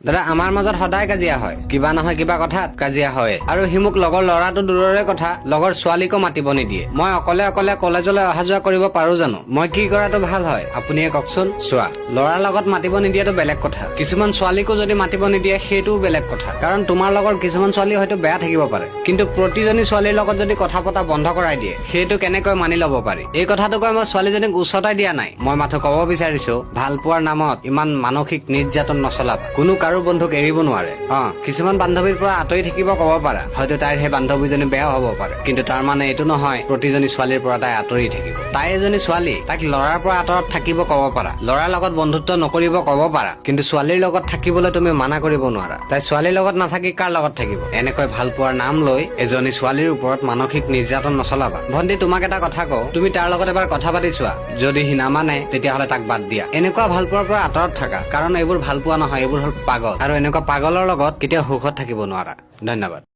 দাদা আমাৰ মাজত সদায় কাজিয়া হয়, কিবা নহয় কিবা কথাত কাজিয়া হয়। আৰু সি মোক লগৰ ল'ৰাটো দূৰৰে কথা, লগৰ ছোৱালীকো মাতিব নিদিয়ে। মই অকলে অকলে কলেজলৈ অহা যোৱা কৰিব পাৰো জানো? মই কি কৰাটো ভাল হয় আপুনিয়ে কওকচোন। চোৱা, ল'ৰাৰ লগত মাতিব নিদিয়াটো বেলেগ কথা, কিছুমান ছোৱালীকো যদি মাতিব নিদিয়ে সেইটোও বেলেগ কথা। কাৰণ তোমাৰ লগৰ কিছুমান ছোৱালী হয়তো বেয়া থাকিব পাৰে, কিন্তু প্ৰতিজনী ছোৱালীৰ লগত যদি কথা পতা বন্ধ কৰাই দিয়ে সেইটো কেনেকৈ মানি লব পাৰি? এই কথাটো কৈ মই ছোৱালীজনীক উচতাই দিয়া নাই, মই মাথো কব বিচাৰিছো ভাল পোৱাৰ নামত ইমান মানসিক নিৰ্যাতন নচলাবা। কোনো কাৰো বন্ধুক এৰিব নোৱাৰে। কিছুমান বান্ধৱীৰ পৰা আঁতৰি থাকিব কব পাৰা, হয়তো তাইৰ সেই বান্ধৱীজনী বেয়াও হব পাৰে, কিন্তু তাৰ মানে এইটো নহয় প্ৰতিজনী ছোৱালীৰ পৰা তাই আঁতৰি থাকিব। তাই এজনী ছোৱালী, তাইক ল'ৰাৰ পৰা আঁতৰত থাকিব কব পাৰা, ল'ৰাৰ লগত বন্ধুত্ব নকৰিব কব পাৰা, কিন্তু ছোৱালীৰ লগত থাকিবলৈ তুমি মানা কৰিব নোৱাৰা। তাই ছোৱালীৰ লগত নাথাকি কাৰ লগত থাকিব? এনেকৈ ভাল পোৱাৰ নাম লৈ এজনী ছোৱালীৰ ওপৰত মানসিক নিৰ্যাতন নচলাবা। ভন্টি, তোমাক এটা কথা কওঁ, তুমি তাৰ লগত এবাৰ কথা পাতি চোৱা, যদি সি নামানে তেতিয়াহ'লে তাক বাদ দিয়া। এনেকুৱা ভাল পোৱাৰ পৰা আঁতৰত থাকা, কাৰণ এইবোৰ ভাল পোৱা নহয়, এইবোৰ হ'ল পাগল, আৰু এনেকুৱা পাগলৰ লগত কেতিয়াও সুখত থাকিব নোৱাৰা। ধন্যবাদ।